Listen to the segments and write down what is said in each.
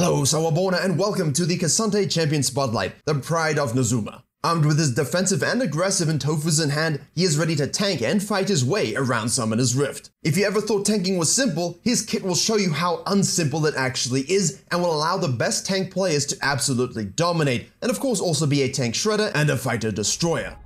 Hello, Sawabona, and welcome to the K'Sante Champion Spotlight, the pride of Nezuma. Armed with his defensive and aggressive Ntofus in hand, he is ready to tank and fight his way around Summoner's Rift. If you ever thought tanking was simple, his kit will show you how unsimple it actually is and will allow the best tank players to absolutely dominate, and of course also be a tank shredder and a fighter destroyer.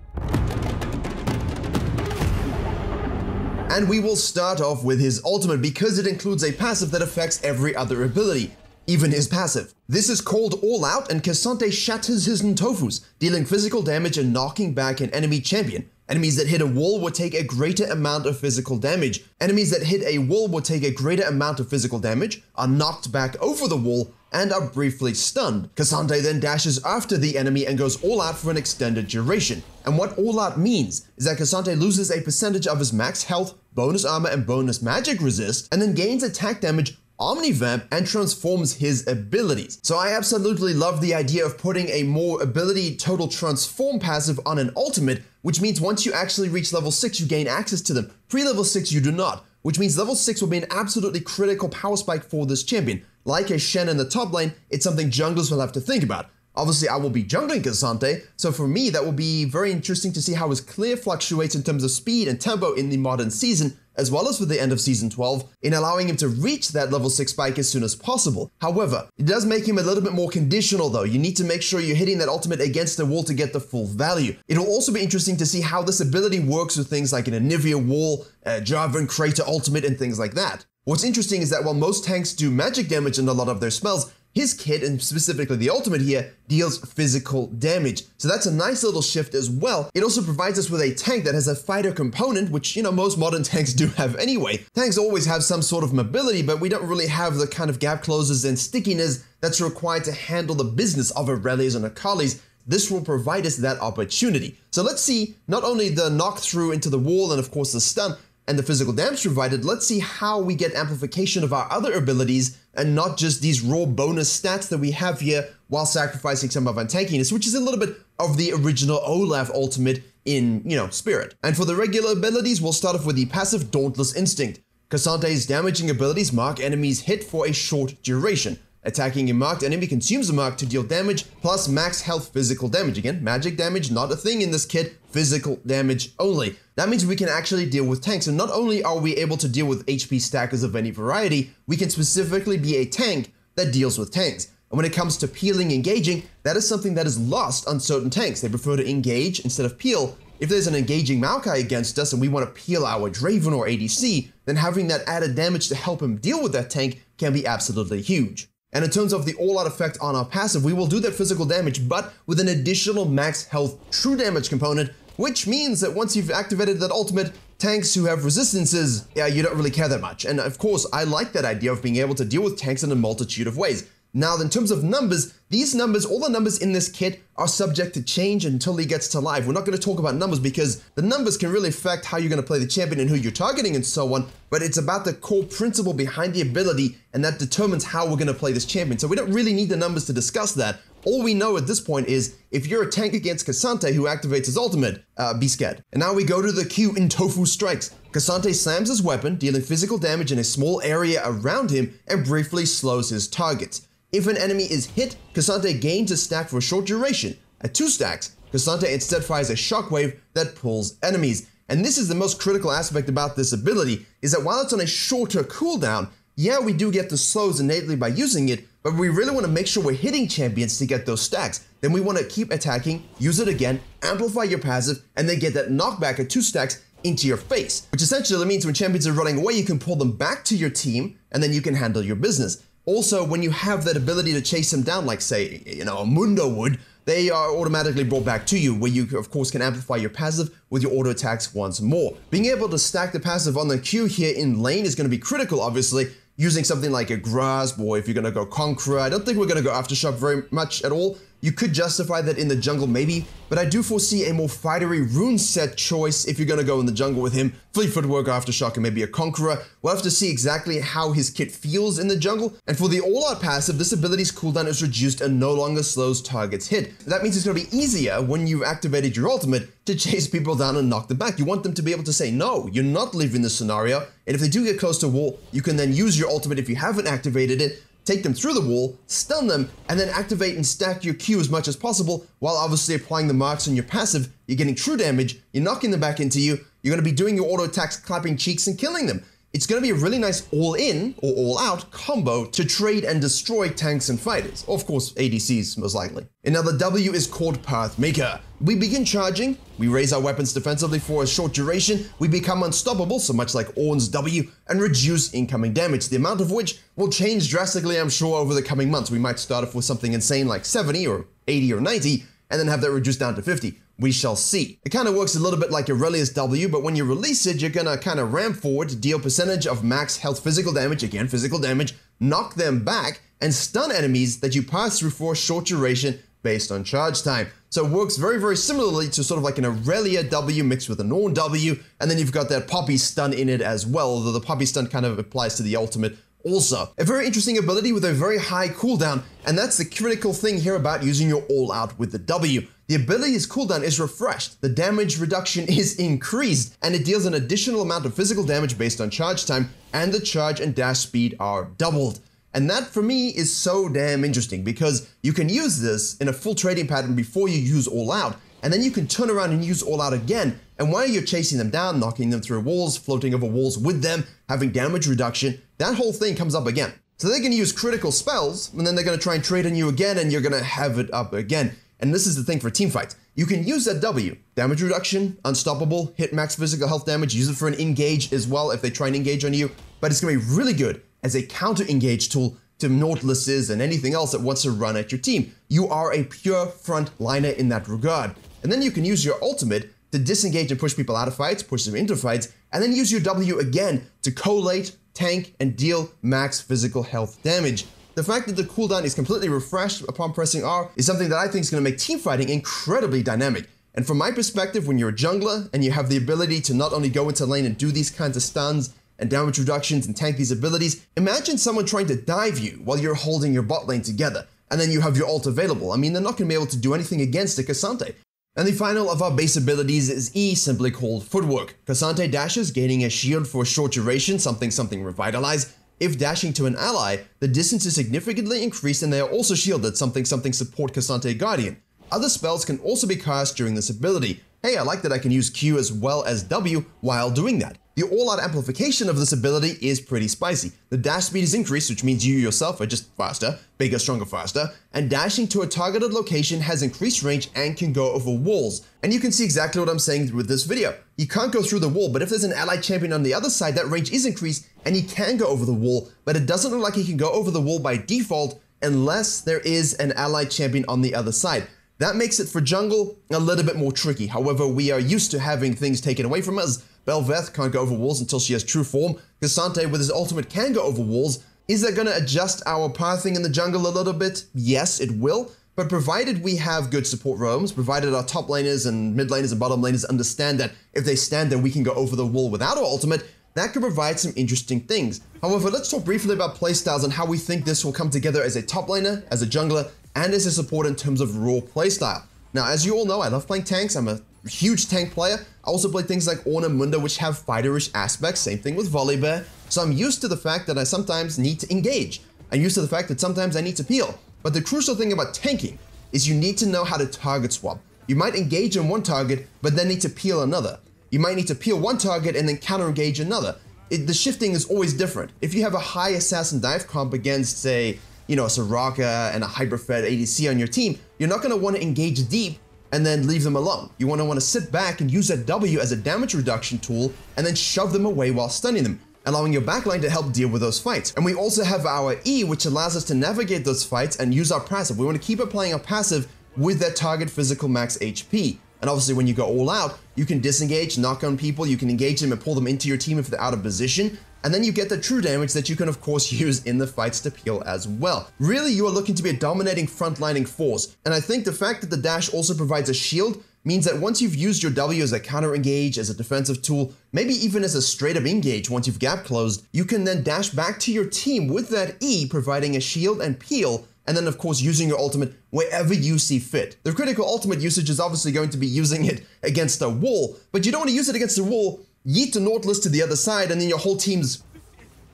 And we will start off with his ultimate because it includes a passive that affects every other ability, even his passive. This is called All Out, and K'Sante shatters his Ntofus, dealing physical damage and knocking back an enemy champion. Enemies that hit a wall will take a greater amount of physical damage. Enemies that hit a wall will take a greater amount of physical damage, are knocked back over the wall, and are briefly stunned. K'Sante then dashes after the enemy and goes all out for an extended duration. And what all out means is that K'Sante loses a percentage of his max health, bonus armor, and bonus magic resist, and then gains attack damage, Omnivamp, and transforms his abilities. So I absolutely love the idea of putting a more ability total transform passive on an ultimate, which means once you actually reach level 6, you gain access to them. Pre-level 6, you do not, which means level 6 will be an absolutely critical power spike for this champion. Like a Shen in the top lane, it's something junglers will have to think about. Obviously, I will be jungling K'Sante, so for me, that will be very interesting to see how his clear fluctuates in terms of speed and tempo in the modern season, as well as for the end of Season 12, in allowing him to reach that level 6 spike as soon as possible. However, it does make him a little bit more conditional though. You need to make sure you're hitting that ultimate against the wall to get the full value. It'll also be interesting to see how this ability works with things like an Anivia wall, Jarvan Crater ultimate, and things like that. What's interesting is that while most tanks do magic damage in a lot of their spells, his kit, and specifically the ultimate here, deals physical damage. So that's a nice little shift as well. It also provides us with a tank that has a fighter component, which, most modern tanks do have anyway. Tanks always have some sort of mobility, but we don't really have the kind of gap closers and stickiness that's required to handle the business of Aurelius and Akali's. This will provide us that opportunity. So let's see not only the knock through into the wall and of course the stun, and the physical damage provided, let's see how we get amplification of our other abilities and not just these raw bonus stats that we have here while sacrificing some of our tankiness, which is a little bit of the original Olaf ultimate in, spirit. And for the regular abilities, we'll start off with the passive Dauntless Instinct. K'Sante's damaging abilities mark enemies hit for a short duration. Attacking a marked enemy consumes a mark to deal damage, plus max health physical damage. Again, magic damage, not a thing in this kit, physical damage only. That means we can actually deal with tanks, and not only are we able to deal with HP stackers of any variety, we can specifically be a tank that deals with tanks. And when it comes to peeling engaging, that is something that is lost on certain tanks. They prefer to engage instead of peel. If there's an engaging Maokai against us and we want to peel our Draven or ADC, then having that added damage to help him deal with that tank can be absolutely huge. And in terms of the all-out effect on our passive, we will do that physical damage, but with an additional max health true damage component, which means that once you've activated that ultimate, tanks who have resistances, you don't really care that much. And of course, I like that idea of being able to deal with tanks in a multitude of ways. Now, in terms of numbers, these numbers, all the numbers in this kit are subject to change until he gets to live. We're not going to talk about numbers because the numbers can really affect how you're going to play the champion and who you're targeting and so on, but it's about the core principle behind the ability, and that determines how we're going to play this champion. So we don't really need the numbers to discuss that. All we know at this point is, if you're a tank against K'Sante who activates his ultimate, be scared. And now we go to the Q Ntofus Strikes. K'Sante slams his weapon, dealing physical damage in a small area around him, and briefly slows his targets. If an enemy is hit, K'Sante gains a stack for a short duration. At 2 stacks, K'Sante instead fires a shockwave that pulls enemies. And this is the most critical aspect about this ability, is that while it's on a shorter cooldown, yeah, we do get the slows innately by using it, but we really want to make sure we're hitting champions to get those stacks. Then we want to keep attacking, use it again, amplify your passive, and then get that knockback at 2 stacks into your face. Which essentially means when champions are running away, you can pull them back to your team, and then you can handle your business. Also, when you have that ability to chase them down, like say, a Mundo would, they are automatically brought back to you, where you of course can amplify your passive with your auto attacks once more. Being able to stack the passive on the Q here in lane is going to be critical, obviously, using something like a Grasp, or if you're going to go Conqueror. I don't think we're going to go Aftershock very much at all. You could justify that in the jungle maybe, but I do foresee a more fightery rune set choice if you're going to go in the jungle with him. Fleet Footwork, Aftershock, and maybe a Conqueror. We'll have to see exactly how his kit feels in the jungle. And for the all-out passive, this ability's cooldown is reduced and no longer slows targets hit. That means it's going to be easier when you've activated your ultimate to chase people down and knock them back. You want them to be able to say, no, you're not leaving this scenario. And if they do get close to a wall, you can then use your ultimate if you haven't activated it take them through the wall, stun them, and then activate and stack your Q as much as possible while obviously applying the marks on your passive. You're getting true damage, you're knocking them back into you, you're going to be doing your auto attacks, clapping cheeks, and killing them. It's going to be a really nice all-in or all-out combo to trade and destroy tanks and fighters. Or of course, ADCs most likely. Another W is called Pathmaker. We begin charging, we raise our weapons defensively for a short duration, we become unstoppable, so much like Ornn's W, and reduce incoming damage, the amount of which will change drastically, I'm sure, over the coming months. We might start off with something insane like 70 or 80 or 90, and then have that reduced down to 50. We shall see. It kind of works a little bit like Aurelius W, but when you release it, you're gonna kind of ramp forward, deal percentage of max health physical damage, again physical damage, knock them back, and stun enemies that you pass through for a short duration based on charge time. So it works very, very similarly to sort of like an Aurelia W mixed with an Ornn W, and then you've got that Poppy stun in it as well, although the Poppy stun kind of applies to the ultimate also. A very interesting ability with a very high cooldown, and that's the critical thing here about using your all-out with the W. The ability's cooldown is refreshed, the damage reduction is increased, and it deals an additional amount of physical damage based on charge time, and the charge and dash speed are doubled. And that for me is so damn interesting because you can use this in a full trading pattern before you use all out, and then you can turn around and use all out again, and while you're chasing them down, knocking them through walls, floating over walls with them, having damage reduction, that whole thing comes up again. So they're going to use critical spells, and then they're going to try and trade on you again, and you're going to have it up again. And this is the thing for team fights. You can use that W, damage reduction, unstoppable, hit max physical health damage, use it for an engage as well if they try and engage on you, but it's going to be really good as a counter engage tool to Nautiluses and anything else that wants to run at your team. You are a pure front liner in that regard. And then you can use your ultimate to disengage and push people out of fights, push them into fights, and then use your W again to collate, tank, and deal max physical health damage. The fact that the cooldown is completely refreshed upon pressing R is something that I think is going to make teamfighting incredibly dynamic. And from my perspective, when you're a jungler and you have the ability to not only go into lane and do these kinds of stuns and damage reductions and tank these abilities, imagine someone trying to dive you while you're holding your bot lane together, and then you have your ult available. I mean, they're not going to be able to do anything against a K'Sante. And the final of our base abilities is E, simply called Footwork. K'Sante dashes, gaining a shield for a short duration, something revitalize. If dashing to an ally, the distance is significantly increased and they are also shielded, something support K'Sante Guardian. Other spells can also be cast during this ability. Hey, I like that I can use Q as well as W while doing that. The all-out amplification of this ability is pretty spicy. The dash speed is increased, which means you yourself are just faster, bigger, stronger, faster, and dashing to a targeted location has increased range and can go over walls. And you can see exactly what I'm saying with this video. You can't go through the wall, but if there's an allied champion on the other side, that range is increased and he can go over the wall, but it doesn't look like he can go over the wall by default unless there is an allied champion on the other side. That makes it for jungle a little bit more tricky. However, we are used to having things taken away from us. Bel'Veth can't go over walls until she has true form. K'Sante with his ultimate can go over walls. Is that going to adjust our pathing in the jungle a little bit? Yes, it will. But provided we have good support roams, provided our top laners and mid laners and bottom laners understand that if they stand there, we can go over the wall without our ultimate, that could provide some interesting things. However, let's talk briefly about playstyles and how we think this will come together as a top laner, as a jungler, and as a support in terms of raw playstyle. Now, as you all know, I love playing tanks. I'm a huge tank player. I also play things like Ornn and Mundo, which have fighterish aspects. Same thing with Volibear. So I'm used to the fact that I sometimes need to engage. I'm used to the fact that sometimes I need to peel. But the crucial thing about tanking is you need to know how to target swap. You might engage on one target, but then need to peel another. You might need to peel one target and then counter engage another. The shifting is always different. If you have a high assassin dive comp against, say, a Soraka and a hyper-fed ADC on your team, you're not going to want to engage deep and then leave them alone. You want to sit back and use that W as a damage reduction tool and then shove them away while stunning them, allowing your backline to help deal with those fights. And we also have our E, which allows us to navigate those fights and use our passive. We want to keep applying our passive with that target physical max HP. And obviously when you go all out, you can disengage, knock on people, you can engage them and pull them into your team if they're out of position. And then you get the true damage that you can of course use in the fights to peel as well. Really, you are looking to be a dominating frontlining force. And I think the fact that the dash also provides a shield means that once you've used your W as a counter engage, as a defensive tool, maybe even as a straight up engage once you've gap closed, you can then dash back to your team with that E, providing a shield and peel, and then of course using your ultimate wherever you see fit. The critical ultimate usage is obviously going to be using it against a wall, but you don't want to use it against a wall, yeet the Nautilus to the other side, and then your whole team's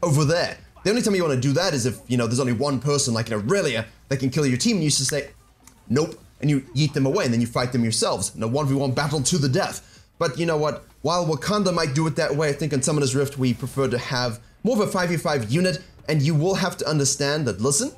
over there. The only time you want to do that is if, there's only one person, like in Aurelia, that can kill your team, and you just say, nope, and you yeet them away, and then you fight them yourselves in a 1v1 battle to the death. But you know what? While Wakanda might do it that way, I think on Summoner's Rift we prefer to have more of a 5v5 unit, and you will have to understand that, listen,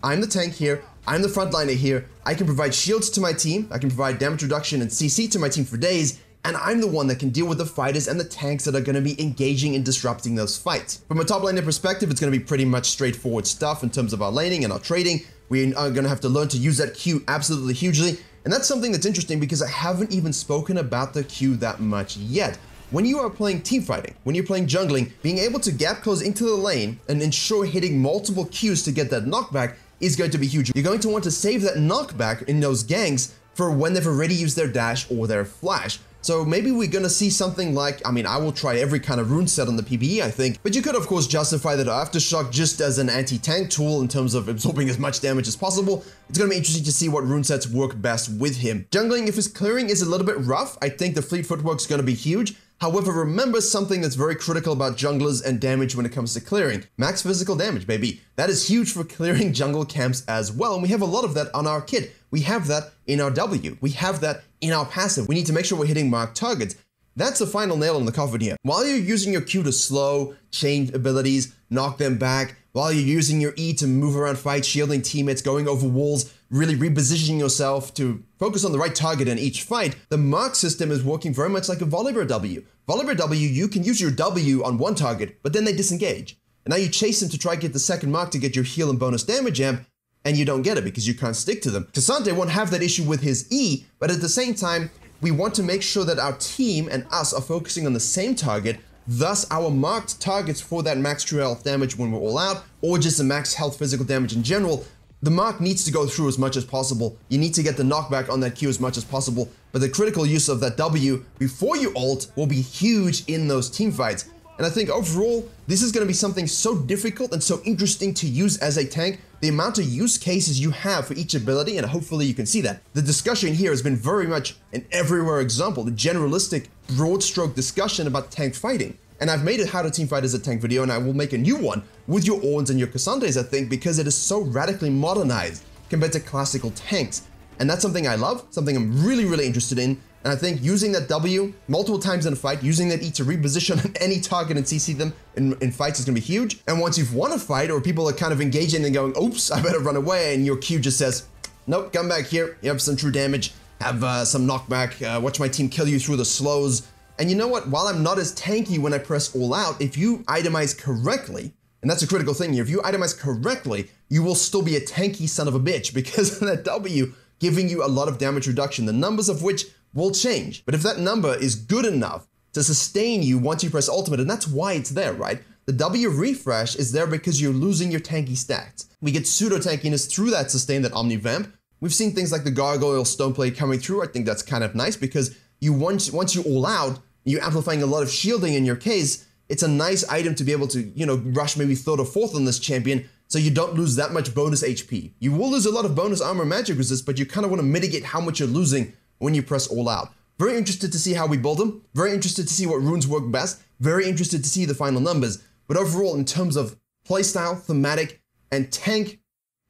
I'm the tank here, I'm the frontliner here, I can provide shields to my team, I can provide damage reduction and CC to my team for days, and I'm the one that can deal with the fighters and the tanks that are going to be engaging and disrupting those fights. From a top laner perspective, it's going to be pretty much straightforward stuff in terms of our laning and our trading. We are going to have to learn to use that Q absolutely hugely, and that's something that's interesting because I haven't even spoken about the Q that much yet. When you are playing team fighting, when you're playing jungling, being able to gap close into the lane and ensure hitting multiple Qs to get that knockback is going to be huge. You're going to want to save that knockback in those ganks for when they've already used their dash or their flash. So maybe we're going to see something like, I will try every kind of rune set on the PvE, I think, but you could of course justify that Aftershock just as an anti-tank tool in terms of absorbing as much damage as possible. It's going to be interesting to see what rune sets work best with him. Jungling, if his clearing is a little bit rough, I think the fleet footwork is going to be huge. However, remember something that's very critical about junglers and damage when it comes to clearing. Max physical damage, baby. That is huge for clearing jungle camps as well, and we have a lot of that on our kit. We have that in our W. We have that in our passive. We need to make sure we're hitting marked targets. That's the final nail in the coffin here. While you're using your Q to slow, change abilities, knock them back, while you're using your E to move around fights, shielding teammates, going over walls, really repositioning yourself to focus on the right target in each fight, the mark system is working very much like a Volibear W. Volibear W, you can use your W on one target, but then they disengage. And now you chase them to try to get the second mark to get your heal and bonus damage amp, and you don't get it because you can't stick to them. K'Sante won't have that issue with his E, but at the same time, we want to make sure that our team and us are focusing on the same target, thus our marked targets for that max true health damage when we're all out, or just the max health physical damage in general. The mark needs to go through as much as possible. You need to get the knockback on that Q as much as possible, but the critical use of that W before you ult will be huge in those team fights. And I think overall, this is going to be something so difficult and so interesting to use as a tank. The amount of use cases you have for each ability, and hopefully you can see that. The discussion here has been very much an everywhere example, the generalistic, broad stroke discussion about tank fighting. And I've made a How to Team Fight as a Tank video, and I will make a new one with your Ornns and your K'Santes, I think, because it is so radically modernized compared to classical tanks. And that's something I love, something I'm really, really interested in. And I think using that W multiple times in a fight, using that E to reposition on any target and CC them in fights is going to be huge. And once you've won a fight, or people are kind of engaging and going, oops, I better run away, and your Q just says, nope, come back here, you have some true damage, have some knockback, watch my team kill you through the slows. And you know what, while I'm not as tanky when I press all out, if you itemize correctly, and that's a critical thing here, if you itemize correctly, you will still be a tanky son of a bitch because of that W giving you a lot of damage reduction, the numbers of which will change. But if that number is good enough to sustain you once you press ultimate, and that's why it's there, right? The W refresh is there because you're losing your tanky stats. We get pseudo tankiness through that sustain, that Omni Vamp. We've seen things like the Gargoyle Stoneplate coming through. I think that's kind of nice because you once you all out, you're amplifying a lot of shielding in your case. It's a nice item to be able to, rush maybe third or fourth on this champion so you don't lose that much bonus HP. You will lose a lot of bonus armor magic resist, but you kind of want to mitigate how much you're losing when you press all out. Very interested to see how we build them. Very interested to see what runes work best. Very interested to see the final numbers. But overall, in terms of playstyle, thematic, and tank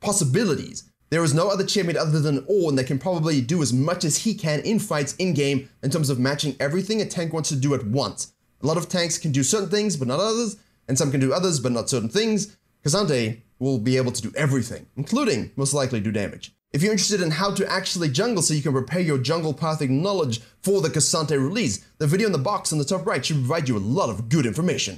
possibilities, there is no other champion other than Ornn that can probably do as much as he can in fights, in-game, in terms of matching everything a tank wants to do at once. A lot of tanks can do certain things, but not others, and some can do others, but not certain things. K'Sante will be able to do everything, including, most likely, do damage. If you're interested in how to actually jungle so you can prepare your jungle pathing knowledge for the K'Sante release, the video in the box on the top right should provide you a lot of good information.